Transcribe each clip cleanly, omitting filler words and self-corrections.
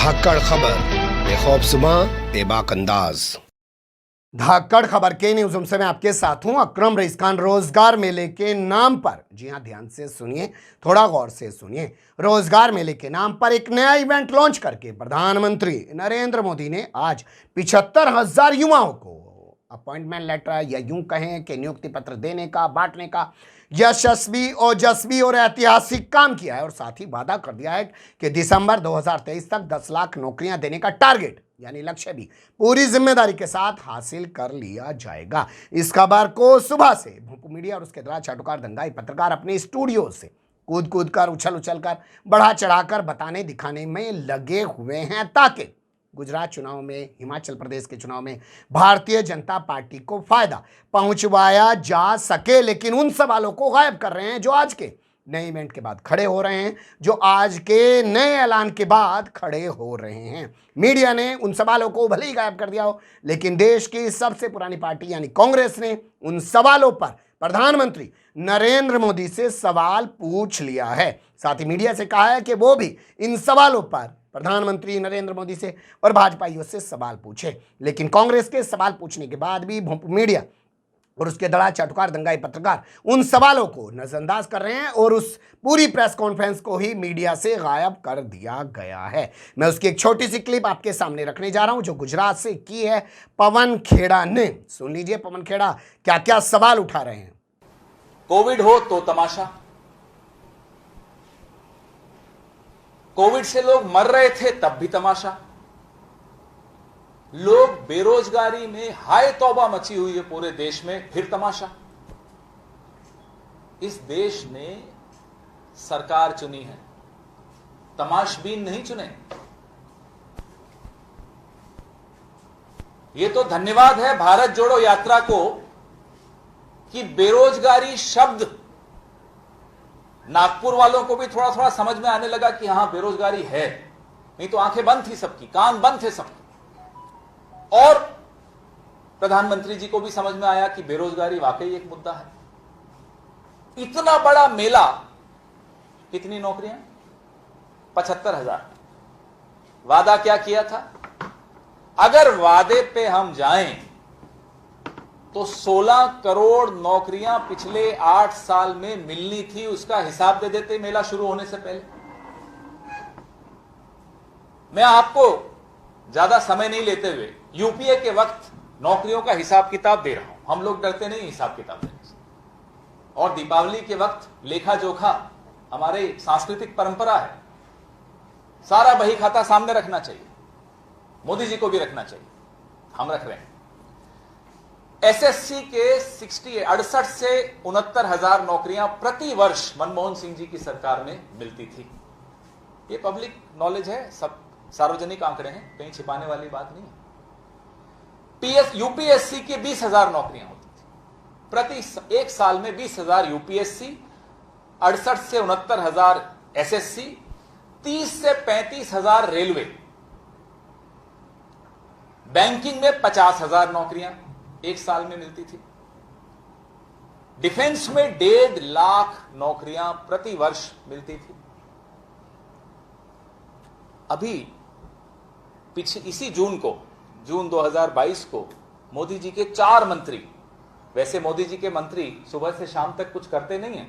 धाकड़ खबर बेखौफसुमा बेबाक अंदाज। धाकड़ खबर के न्यूज़ रूम से मैं आपके साथ हूं अकरम रईस खान। रोजगार मेले के नाम पर, जी हां, ध्यान से सुनिए, थोड़ा गौर से सुनिए। रोजगार मेले के नाम पर एक नया इवेंट लॉन्च करके प्रधानमंत्री नरेंद्र मोदी ने आज 75,000 युवाओं को अपॉइंटमेंट लेटर या यूं कहें कि नियुक्ति पत्र देने का, बांटने का यशस्वी ओजस्वी और ऐतिहासिक काम किया है। और साथ ही वादा कर दिया है कि दिसंबर 2023 तक 10 लाख नौकरियां देने का टारगेट यानी लक्ष्य भी पूरी जिम्मेदारी के साथ हासिल कर लिया जाएगा। इस खबर को सुबह से भूप मीडिया और उसके द्वारा चाटुकार दंगाई पत्रकार अपने स्टूडियो से कूद कूद कर, उछल उछल कर, बढ़ा चढ़ाकर बताने दिखाने में लगे हुए हैं ताकि गुजरात चुनाव में, हिमाचल प्रदेश के चुनाव में भारतीय जनता पार्टी को फायदा पहुंचवाया जा सके। लेकिन उन सवालों को गायब कर रहे हैं जो आज के नए इवेंट के बाद खड़े हो रहे हैं, जो आज के नए ऐलान के बाद खड़े हो रहे हैं। मीडिया ने उन सवालों को भले ही गायब कर दिया हो, लेकिन देश की सबसे पुरानी पार्टी यानी कांग्रेस ने उन सवालों पर प्रधानमंत्री नरेंद्र मोदी से सवाल पूछ लिया है। साथ ही मीडिया से कहा है कि वो भी इन सवालों पर प्रधानमंत्री नरेंद्र मोदी से और भाजपाइयों से सवाल पूछे। लेकिन कांग्रेस के सवाल पूछने के बाद भी भूप मीडिया और उसके दड़ा चाटुकार दंगाई पत्रकार उन सवालों को नजरअंदाज कर रहे हैं और उस पूरी प्रेस कॉन्फ्रेंस को ही मीडिया से गायब कर दिया गया है। मैं उसकी एक छोटी सी क्लिप आपके सामने रखने जा रहा हूं जो गुजरात से की है पवन खेड़ा ने। सुन लीजिए पवन खेड़ा क्या क्या सवाल उठा रहे हैं। कोविड हो तो तमाशा, कोविड से लोग मर रहे थे तब भी तमाशा, लोग बेरोजगारी में हाय तौबा मची हुई है पूरे देश में, फिर तमाशा। इस देश ने सरकार चुनी है, तमाशबीन नहीं चुने। यह तो धन्यवाद है भारत जोड़ो यात्रा को कि बेरोजगारी शब्द नागपुर वालों को भी थोड़ा थोड़ा समझ में आने लगा कि हां बेरोजगारी है, नहीं तो आंखें बंद थी सबकी, कान बंद थे सबके। और प्रधानमंत्री जी को भी समझ में आया कि बेरोजगारी वाकई एक मुद्दा है। इतना बड़ा मेला, कितनी नौकरियां? 75,000। वादा क्या किया था? अगर वादे पे हम जाएं तो 16 करोड़ नौकरियां पिछले 8 साल में मिलनी थी, उसका हिसाब दे देते मेला शुरू होने से पहले। मैं आपको ज्यादा समय नहीं लेते हुए यूपीए के वक्त नौकरियों का हिसाब किताब दे रहा हूं। हम लोग डरते नहीं हिसाब किताब देने से। और दीपावली के वक्त लेखा जोखा हमारे सांस्कृतिक परंपरा है, सारा बही खाता सामने रखना चाहिए, मोदी जी को भी रखना चाहिए, हम रख रहे हैं। एसएससी के 68 से 69,000 नौकरियां प्रति वर्ष मनमोहन सिंह जी की सरकार में मिलती थी। ये पब्लिक नॉलेज है, सब सार्वजनिक आंकड़े हैं, कहीं छिपाने वाली बात नहीं है। यूपीएससी की 20,000 नौकरियां होती थी प्रति एक साल में। 20,000 यूपीएससी, 68 से 69,000 एसएससी, 30 से 35,000 रेलवे। बैंकिंग में 50,000 नौकरियां एक साल में मिलती थी। डिफेंस में 1.5 लाख नौकरियां प्रति वर्ष मिलती थी। अभी इसी जून 2022 को मोदी जी के 4 मंत्री, वैसे मोदी जी के मंत्री सुबह से शाम तक कुछ करते नहीं है,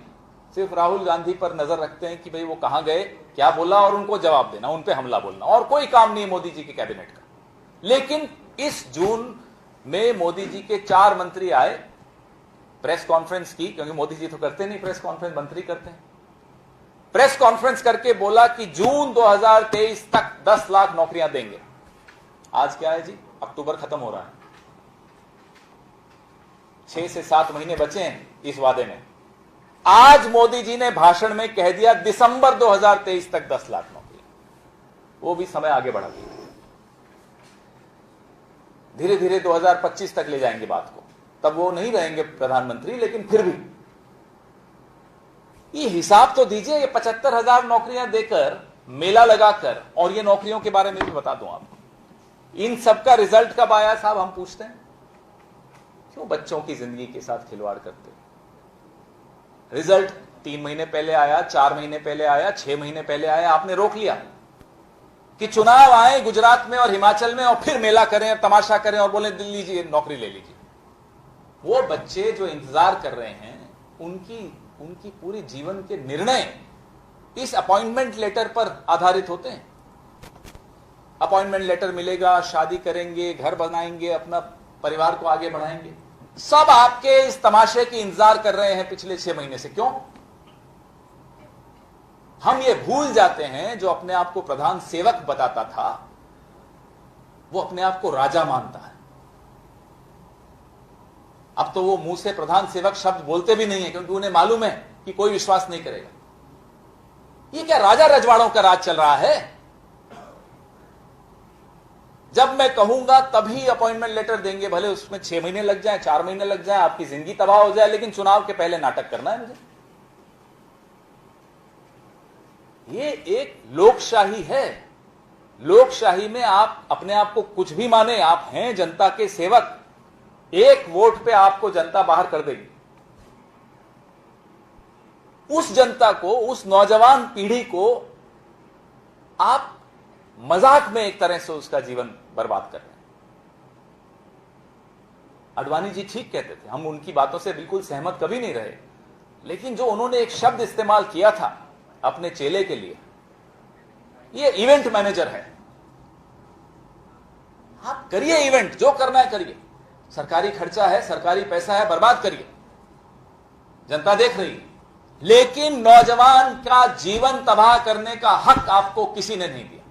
सिर्फ राहुल गांधी पर नजर रखते हैं कि भाई वो कहां गए, क्या बोला, और उनको जवाब देना, उन पे हमला बोलना, और कोई काम नहीं है मोदी जी के कैबिनेट का। लेकिन इस जून में मोदी जी के 4 मंत्री आए, प्रेस कॉन्फ्रेंस की, क्योंकि मोदी जी तो करते नहीं प्रेस कॉन्फ्रेंस, मंत्री करते हैं। प्रेस कॉन्फ्रेंस करके बोला कि जून 2023 तक 10 लाख नौकरियां देंगे। आज क्या है जी? अक्टूबर खत्म हो रहा है, 6 से 7 महीने बचे हैं इस वादे में। आज मोदी जी ने भाषण में कह दिया दिसंबर 2023 तक 10 लाख नौकरी, वो भी समय आगे बढ़ा दिया। धीरे धीरे 2025 तक ले जाएंगे बात को, तब वो नहीं रहेंगे प्रधानमंत्री, लेकिन फिर भी ये हिसाब तो दीजिए। ये 75,000 नौकरियां देकर, मेला लगाकर, और ये नौकरियों के बारे में भी बता दूं आपको, इन सबका रिजल्ट कब आया साहब? हम पूछते हैं। क्यों बच्चों की जिंदगी के साथ खिलवाड़ करते हो? रिजल्ट 3 महीने पहले आया, 4 महीने पहले आया, 6 महीने पहले आया, आपने रोक लिया। कि चुनाव आए गुजरात में और हिमाचल में और फिर मेला करें और तमाशा करें और बोले दिल्ली लीजिए, नौकरी ले लीजिए। वो बच्चे जो इंतजार कर रहे हैं, उनकी पूरी जीवन के निर्णय इस अपॉइंटमेंट लेटर पर आधारित होते हैं। अपॉइंटमेंट लेटर मिलेगा, शादी करेंगे, घर बनाएंगे, अपना परिवार को आगे बढ़ाएंगे। सब आपके इस तमाशे की इंतजार कर रहे हैं पिछले 6 महीने से। क्यों? हम ये भूल जाते हैं, जो अपने आप को प्रधान सेवक बताता था वो अपने आप को राजा मानता है। अब तो वो मुंह से प्रधान सेवक शब्द बोलते भी नहीं है, क्योंकि उन्हें मालूम है कि कोई विश्वास नहीं करेगा। ये क्या राजा रजवाड़ों का राज चल रहा है? जब मैं कहूंगा तभी अपॉइंटमेंट लेटर देंगे, भले उसमें 6 महीने लग जाए, 4 महीने लग जाए, आपकी जिंदगी तबाह हो जाए, लेकिन चुनाव के पहले नाटक करना है मुझे। ये एक लोकशाही है। लोकशाही में आप अपने आप को कुछ भी माने, आप हैं जनता के सेवक। एक वोट पे आपको जनता बाहर कर देगी। उस जनता को, उस नौजवान पीढ़ी को आप मजाक में एक तरह से उसका जीवन बर्बाद कर रहे हैं। अडवाणी जी ठीक कहते थे, हम उनकी बातों से बिल्कुल सहमत कभी नहीं रहे, लेकिन जो उन्होंने एक शब्द इस्तेमाल किया था अपने चेले के लिए, ये इवेंट मैनेजर है। आप करिए इवेंट, जो करना है करिए, सरकारी खर्चा है, सरकारी पैसा है, बर्बाद करिए, जनता देख रही है। लेकिन नौजवान का जीवन तबाह करने का हक आपको किसी ने नहीं दिया।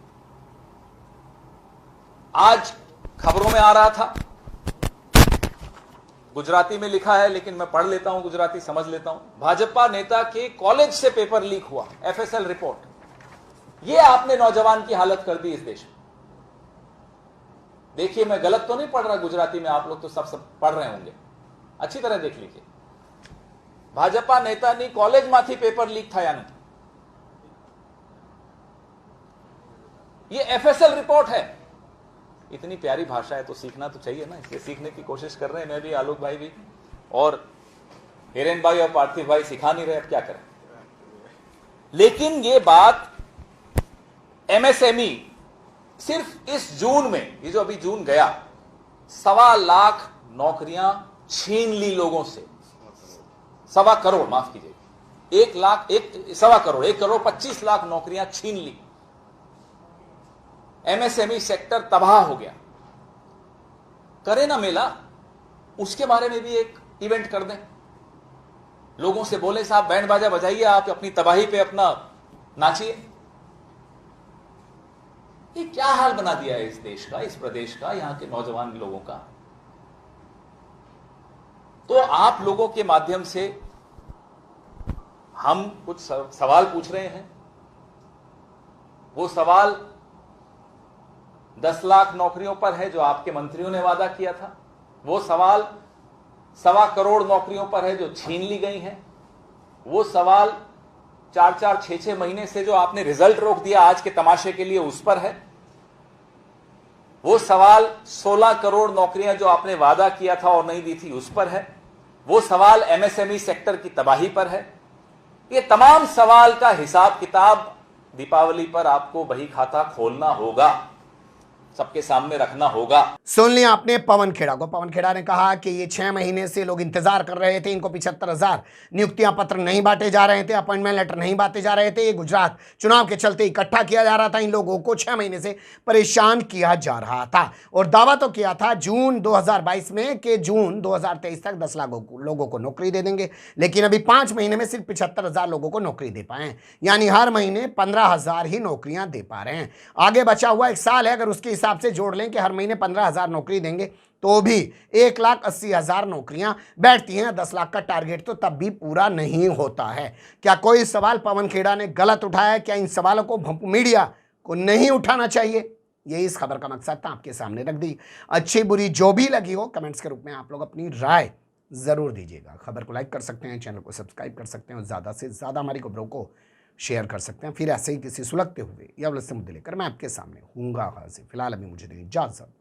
आज खबरों में आ रहा था, गुजराती में लिखा है लेकिन मैं पढ़ लेता हूं, गुजराती समझ लेता हूं। भाजपा नेता के कॉलेज से पेपर लीक हुआ, एफएसएल रिपोर्ट। यह आपने नौजवान की हालत कर दी इस देश में। देखिए, मैं गलत तो नहीं पढ़ रहा गुजराती में, आप लोग तो सब पढ़ रहे होंगे, अच्छी तरह देख लीजिए। भाजपा नेतानी कॉलेज माथी पेपर लीक था या नहीं, ये एफएसएल रिपोर्ट है। इतनी प्यारी भाषा है तो सीखना तो चाहिए ना, इसलिए सीखने की कोशिश कर रहे हैं। मैं भी, आलोक भाई भी, और हिरेन भाई और पार्थिव भाई सिखा नहीं रहे, अब क्या करें। लेकिन ये बात एमएसएमई सिर्फ इस जून में, ये जो अभी जून गया, 1.25 लाख नौकरियां छीन ली लोगों से। 1.25 करोड़, माफ कीजिए, 1.25 करोड़, 1.25 करोड़ नौकरियां छीन ली। एमएसएमई सेक्टर तबाह हो गया। करे ना मेला, उसके बारे में भी एक इवेंट कर दें, लोगों से बोले साहब बैंड बाजा बजाइए, आप अपनी तबाही पे अपना नाचिए। ये क्या हाल बना दिया है इस देश का, इस प्रदेश का, यहां के नौजवान लोगों का। तो आप लोगों के माध्यम से हम कुछ सवाल पूछ रहे हैं। वो सवाल 10 लाख नौकरियों पर है जो आपके मंत्रियों ने वादा किया था। वो सवाल 1.25 करोड़ नौकरियों पर है जो छीन ली गई हैं। वो सवाल 4-4, 6-6 महीने से जो आपने रिजल्ट रोक दिया आज के तमाशे के लिए, उस पर है। वो सवाल 16 करोड़ नौकरियां जो आपने वादा किया था और नहीं दी थी, उस पर है। वो सवाल एमएसएमई सेक्टर की तबाही पर है। ये तमाम सवाल का हिसाब किताब दीपावली पर आपको बही खाता खोलना होगा, सबके सामने रखना होगा। सुन लिया आपने पवन खेड़ा को। पवन खेड़ा ने कहा कि ये 6 महीने से लोग इंतजार कर रहे थे, इनको 75,000 नियुक्तियां पत्र नहीं बांटे जा रहे थे, अपॉइंटमेंट लेटर नहीं बांटे जा रहे थे। ये गुजरात चुनाव के चलते इकट्ठा किया जा रहा था, इन लोगों को 6 महीने से परेशान किया जा रहा था। और दावा तो किया था जून 2022 में कि जून 2023 तक 10 लाख लोगों को नौकरी दे देंगे, लेकिन अभी 5 महीने में सिर्फ 75,000 लोगों को नौकरी दे पाए हैं, यानी हर महीने 15,000 ही नौकरियां दे पा रहे हैं। आगे बचा हुआ 1 साल है, अगर उसके हिसाब से जोड़ लें कि हर महीने 15,000 नौकरी देंगे तो भी 1,80,000 नौकरियां बैठती हैं। 10 लाख का टारगेट तो तब भी पूरा नहीं होता है। क्या कोई सवाल पवन खेड़ा ने गलत उठाया? क्या इन सवालों को मीडिया को नहीं उठाना चाहिए? यही इस खबर का मकसद था, आपके सामने रख दी। अच्छी बुरी जो भी लगी हो, कमेंट्स के रूप में आप लोग अपनी राय जरूर दीजिएगा। खबर को लाइक कर सकते हैं, चैनल को सब्सक्राइब कर सकते हैं और ज़्यादा से ज़्यादा हमारी खबरों को शेयर कर सकते हैं। फिर ऐसे ही किसी सुलगते हुए या उलझते मुद्दे लेकर मैं आपके सामने हूँगा हाजिर। फिलहाल अभी मुझे दें इजाज़त।